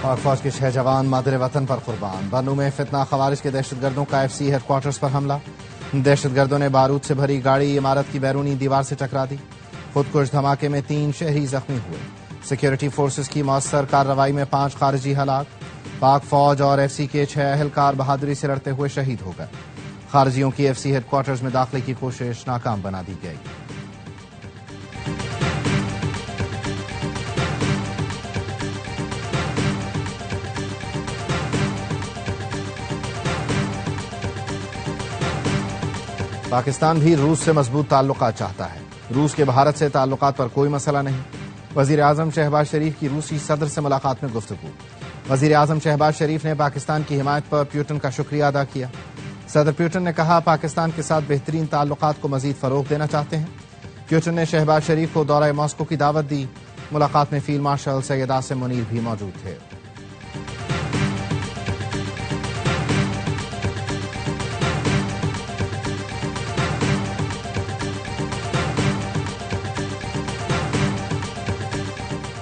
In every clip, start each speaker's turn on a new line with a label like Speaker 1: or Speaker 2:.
Speaker 1: اور فوج کے 6 جوان مادر وطن پر قربان۔ بنو میں فتنہ خوارج کے دہشت گردوں کا ایف سی ہیڈ کوارٹرز پر حملہ۔ دہشت گردوں نے بارود سے بھری گاڑی عمارت کی بیرونی دیوار سے ٹکرا دی۔ خودکش دھماکے میں 3 شہری زخمی ہوئے۔ سیکیورٹی فورسز کی مؤثر کارروائی میں 5 خارجی ہلاک۔ پاک فوج اور ایف سی کے 6 اہلکار بہادری سے لڑتے ہوئے شہید ہو گئے۔ خارجیوں کی ایف سی ہیڈ کوارٹرز میں داخلے کی کوشش ناکام بنا دی گئی۔ پاکستان بھی روس سے مضبوط تعلقات چاہتا ہے۔ روس کے بھارت سے تعلقات پر کوئی مسئلہ نہیں۔ وزیر اعظم شہباز شریف کی روسی صدر سے ملاقات میں گفتگو۔ وزیر اعظم شہباز شریف نے پاکستان کی حمایت پر پیوٹن کا شکریہ ادا کیا۔ صدر پیوٹن نے کہا پاکستان کے ساتھ بہترین تعلقات کو مزید فروغ دینا چاہتے ہیں۔ پیوٹن نے شہباز شریف کو دورہ ماسکو کی دعوت دی۔ ملاقات میں فیلڈ مارشل سید عاصم منیر بھی موجود تھے۔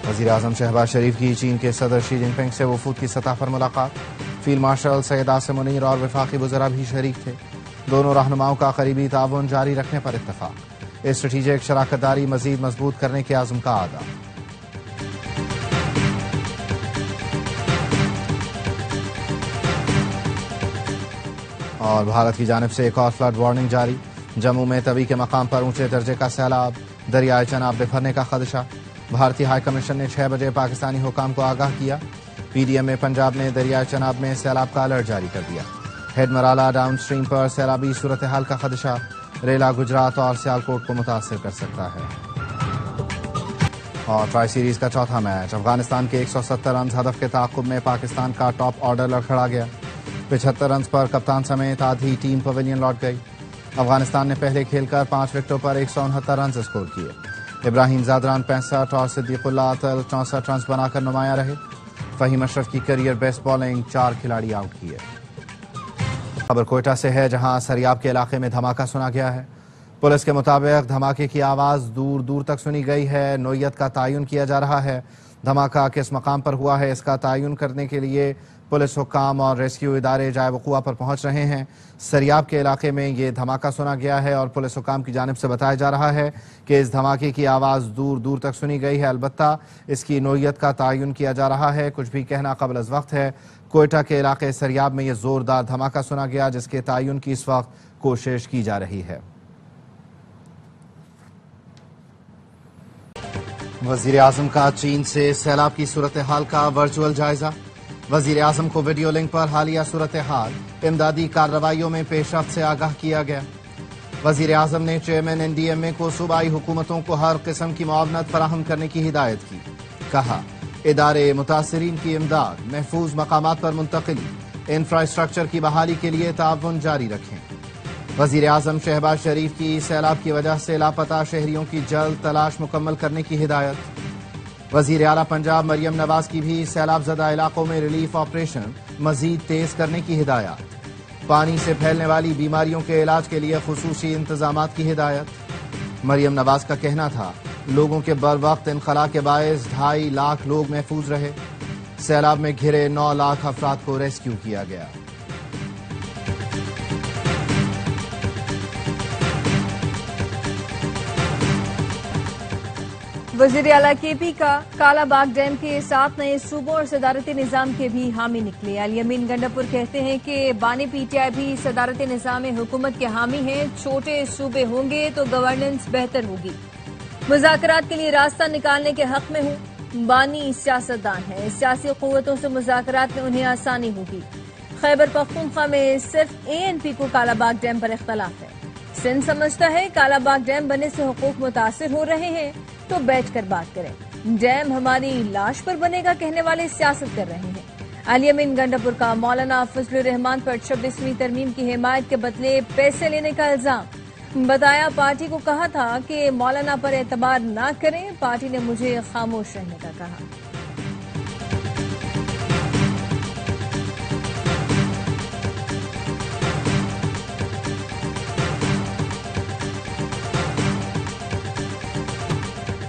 Speaker 1: وزیر اعظم شہباز شریف کی چین کے صدر شی جن پنگ سے وفود کی سطح پر ملاقات۔ فیلڈ مارشل سید عاصم منیر اور وفاقی وزراء بھی شریک تھے۔ دونوں رہنماؤں کا قریبی تعاون جاری رکھنے پر اتفاق۔ اسٹریٹجک شراکت داری مزید مضبوط کرنے کے عزم کا اعادہ۔ اور بھارت کی جانب سے ایک اور فلڈ وارننگ جاری۔ جموں میں توی کے مقام پر اونچے درجے کا سیلاب، دریائے چناب بکھرنے کا خدشہ۔ بھارتی ہائی کمیشن نے 6 بجے پاکستانی حکام کو آگاہ کیا۔ پی ڈی ایم اے پنجاب نے دریائے چناب میں سیلاب کا الرٹ جاری کر دیا۔ ہیڈ مرالا ڈاؤن سٹریم پر سیلابی صورتحال کا خدشہ، ریلا گجرات اور سیالکوٹ کو متاثر کر سکتا ہے۔ اور ٹرائی سیریز کا چوتھا میچ، افغانستان کے 170 رنز ہدف کے تعاقب میں پاکستان کا ٹاپ آرڈر لڑکھڑا گیا۔ 75 رنز پر کپتان سمیت آدھی ٹیم پویلین لوٹ گئی۔ افغانستان نے پہلے کھیل کر 5 وکٹوں پر 169 رنز اسکور کیے۔ ابراہیم زادران 65 اور صدیق اللہ عطل 64 رنز بنا کر نمایاں رہے۔ فہیم اشرف کی کیریئر بیسٹ بالنگ، 4 کھلاڑی آؤٹ کیے۔ خبر کوئٹہ سے ہے جہاں سریاب کے علاقے میں دھماکہ سنا گیا ہے۔ پولیس کے مطابق دھماکے کی آواز دور دور تک سنی گئی ہے۔ نوعیت کا تعین کیا جا رہا ہے۔ دھماکہ کس مقام پر ہوا ہے اس کا تعین کرنے کے لیے پولیس حکام اور ریسکیو ادارے جائے وقوع پر پہنچ رہے ہیں۔ سریاب کے علاقے میں یہ دھماکہ سنا گیا ہے اور پولیس حکام کی جانب سے بتایا جا رہا ہے کہ اس دھماکے کی آواز دور دور تک سنی گئی ہے، البتہ اس کی نوعیت کا تعین کیا جا رہا ہے۔ کچھ بھی کہنا قبل از وقت ہے۔ کوئٹہ کے علاقے سریاب میں یہ زوردار دھماکہ سنا گیا جس کے تعین کی اس وقت کوشش کی جا رہی ہے۔ وزیر اعظم کا چین سے سیلاب کی صورتحال کا ورچوئل جائزہ۔ وزیر اعظم کو ویڈیو لنک پر حالیہ صورتحال، امدادی کارروائیوں میں پیش رفت سے آگاہ کیا گیا۔ وزیر اعظم نے چیئرمین این ڈی ایم اے کو صوبائی حکومتوں کو ہر قسم کی معاونت فراہم کرنے کی ہدایت کی۔ کہا ادارے متاثرین کی امداد، محفوظ مقامات پر منتقلی، انفراسٹرکچر کی بحالی کے لیے تعاون جاری رکھیں۔ وزیر اعظم شہباز شریف کی سیلاب کی وجہ سے لاپتہ شہریوں کی جلد تلاش مکمل کرنے کی ہدایت۔ وزیر اعلیٰ پنجاب مریم نواز کی بھی سیلاب زدہ علاقوں میں ریلیف آپریشن مزید تیز کرنے کی ہدایت۔ پانی سے پھیلنے والی بیماریوں کے علاج کے لیے خصوصی انتظامات کی ہدایت۔ مریم نواز کا کہنا تھا لوگوں کے بروقت انخلاء کے باعث 2.5 لاکھ لوگ محفوظ رہے۔ سیلاب میں گھرے 9 لاکھ افراد کو ریسکیو کیا گیا۔
Speaker 2: وزیر اعلیٰ کے پی کا کالا باغ ڈیم کے 7 نئے صوبوں اور صدارتی نظام کے بھی حامی نکلے۔ الیمین گنڈاپور کہتے ہیں کہ بانی پی ٹی آئی بھی صدارتی نظام حکومت کے حامی ہیں۔ چھوٹے صوبے ہوں گے تو گورننس بہتر ہوگی۔ مذاکرات کے لیے راستہ نکالنے کے حق میں ہوں۔ بانی سیاستدان ہے، سیاسی قوتوں سے مذاکرات میں انہیں آسانی ہوگی۔ خیبر پختونخوا میں صرف اے این پی کو کالا باغ ڈیم پر اختلاف ہے۔ سندھ سمجھتا ہے کالا باغ ڈیم بننے سے حقوق متاثر ہو رہے ہیں تو بیٹھ کر بات کریں۔ ڈیم ہماری لاش پر بنے گا کہنے والے سیاست کر رہے ہیں۔ الیمین گنڈاپور کا مولانا فضل الرحمان پر 26ویں ترمیم کی حمایت کے بدلے پیسے لینے کا الزام۔ بتایا پارٹی کو کہا تھا کہ مولانا پر اعتبار نہ کریں، پارٹی نے مجھے خاموش رہنے کا کہا۔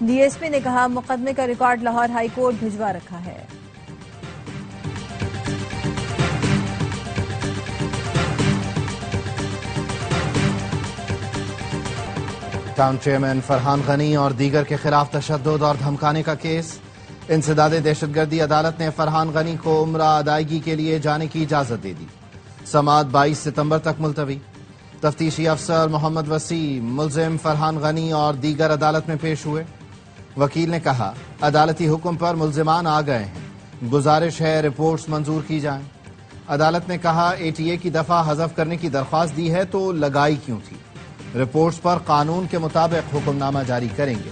Speaker 2: ڈی ایس پی نے کہا مقدمے کا ریکارڈ لاہور ہائی کورٹ بھجوا رکھا ہے۔
Speaker 1: ٹاؤن چیئرمین فرحان غنی اور دیگر کے خلاف تشدد اور دھمکانے کا کیس۔ انسداد دہشت گردی عدالت نے فرحان غنی کو عمرہ ادائیگی کے لیے جانے کی اجازت دے دی۔ سماعت 22 ستمبر تک ملتوی۔ تفتیشی افسر محمد وسیم ملزم فرحان غنی اور دیگر عدالت میں پیش ہوئے۔ وکیل نے کہا عدالتی حکم پر ملزمان آ گئے ہیں، گزارش ہے رپورٹس منظور کی جائیں۔ عدالت نے کہا اے ٹی اے کی دفعہ حذف کرنے کی درخواست دی ہے تو لگائی کیوں تھی؟ رپورٹس پر قانون کے مطابق حکم نامہ جاری کریں گے۔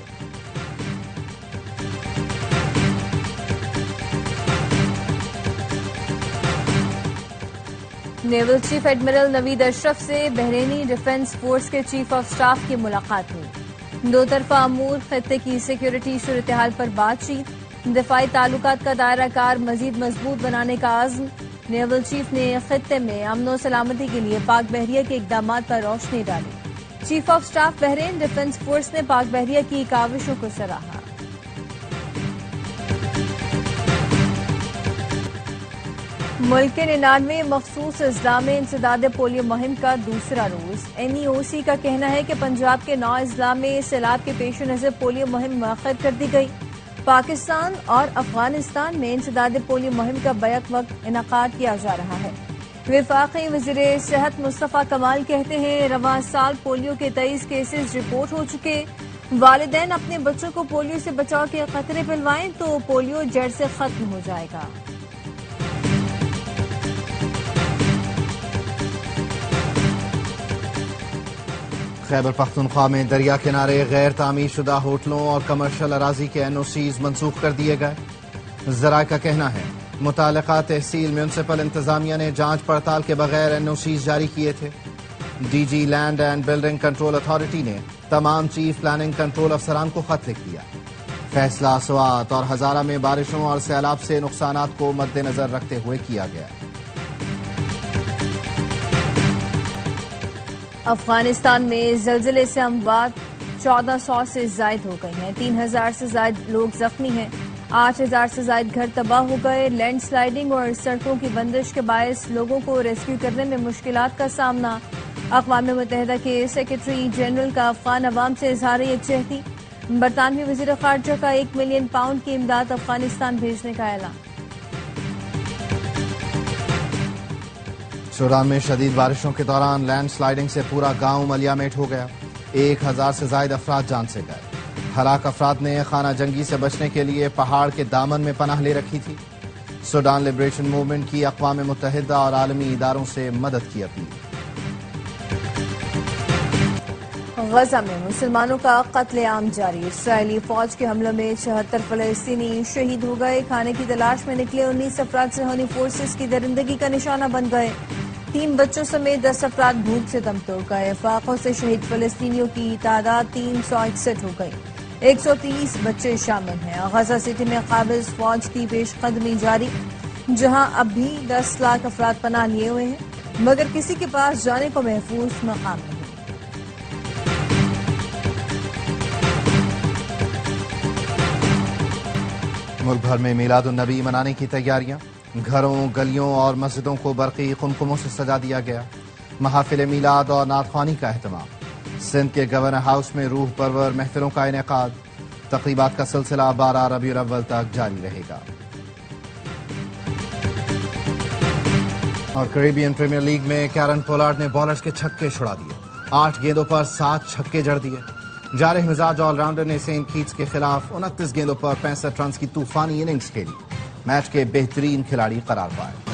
Speaker 2: نیول چیف ایڈمرل نوید اشرف سے بحرینی ڈیفنس فورس کے چیف آف سٹاف کی ملاقات ہوئی۔ دو طرفہ امور، خطے کی سیکیورٹی صورتحال پر بات چیت، دفاعی تعلقات کا دائرہ کار مزید مضبوط بنانے کا عزم۔ نیول چیف نے خطے میں امن و سلامتی کے لیے پاک بحریہ کے اقدامات پر روشنی ڈالی۔ Chief of staff Bahrain defence force نے پاک بحریہ کی کاوشوں کو سراہا۔ ملک کے 99 مخصوص اضلاع میں انسداد پولیو مہم کا دوسرا روز۔ این ای او سی کا کہنا ہے کہ پنجاب کے 9 اضلاع میں سیلاب کے پیش نظر پولیو مہم مؤخر کر دی گئی۔ پاکستان اور افغانستان میں انسداد پولیو مہم کا بیک وقت انعقاد کیا جا رہا ہے۔ وفاقی وزیر صحت مصطفیٰ کمال کہتے ہیں رواں سال پولیو کے 23 کیسز رپورٹ ہو چکے۔ والدین اپنے بچوں کو پولیو سے بچاؤ کے قطرے پلوائیں تو پولیو جڑ سے ختم ہو جائے گا۔
Speaker 1: خیبر پختونخوا میں دریا کنارے غیر تعمیر شدہ ہوٹلوں اور کمرشل اراضی کے این او سیز منسوخ کر دیے گئے۔ ذرائع کا کہنا ہے متعلقہ تحصیل میونسپل انتظامیہ نے جانچ پڑتال کے بغیر این او سیز جاری کیے تھے۔ D G land and building control authority نے تمام چیف پلاننگ کنٹرول افسران کو خط لکھ دیا۔ فیصلہ سوات اور ہزارہ میں بارشوں اور سیلاب سے نقصانات کو مد نظر رکھتے ہوئے کیا گیا۔
Speaker 2: افغانستان میں زلزلے سے اموات 1400 سے زائد ہو گئی ہیں، 3000 سے زائد لوگ زخمی ہیں، 8000 سے زائد گھر تباہ ہو گئے۔ لینڈ سلائیڈنگ اور سڑکوں کی بندش کے باعث لوگوں کو ریسکیو کرنے میں مشکلات کا سامنا۔ اقوام متحدہ کے سیکرٹری جنرل کا افغان عوام سے اظہار یکجہتی۔ برطانوی وزیر خارجہ کا 1 ملین پاؤنڈ کی امداد افغانستان بھیجنے کا اعلان۔
Speaker 1: سوڈان میں شدید بارشوں کے دوران لینڈ سلائیڈنگ سے پورا گاؤں ملیامیٹ ہو گیا، 1000 سے زائد افراد جان سے گئے۔ ہلاک افراد نے خانہ جنگی سے بچنے کے لیے پہاڑ کے دامن میں پناہ لے رکھی تھی۔ سوڈان لبریشن موومنٹ کی اقوام متحدہ اور عالمی اداروں سے مدد کی اپیل۔
Speaker 2: غزہ میں مسلمانوں کا قتل عام جاری، اسرائیلی فوج کے حملوں میں 76 فلسطینی شہید ہو گئے۔ کھانے کی تلاش میں نکلے 19 افراد صہیونی فورسز کی درندگی کا نشانہ بن گئے۔ 3 بچوں سمیت 10 افراد بھوک سے دم توڑ گئے۔ فاقوں سے شہید فلسطینیوں کی تعداد 361 ہو گئی، 130 بچے شامل ہیں۔ غزہ سٹی میں قابض فوج کی پیش قدمی جاری، جہاں اب بھی 10 لاکھ افراد پناہ لیے ہوئے ہیں، مگر کسی کے پاس جانے کو محفوظ مقام نہیں۔
Speaker 1: ملک بھر میں میلاد النبی منانے کی تیاریاں، گھروں، گلیوں اور مسجدوں کو برقی قمقموں سے سجا دیا گیا۔ محافل میلاد اور نعت خوانی کا اہتمام۔ سندھ کے گورنر ہاؤس میں روح پرور محفلوں کا انعقاد۔ تقریبات کا سلسلہ 12 ربیع الاول تک جاری رہے گا۔ اور کریبین پریمیئر لیگ میں کیرن پولارڈ نے بالرز کے چھکے چھڑا دیے، 8 گیندوں پر 7 چھکے جڑ دیے۔ جارح مزاج آل راؤنڈر نے سینٹ کیٹس کے خلاف 29 گیندوں پر 65 رنز کی طوفانی اننگز کھیلی، میچ کے بہترین کھلاڑی قرار پائے۔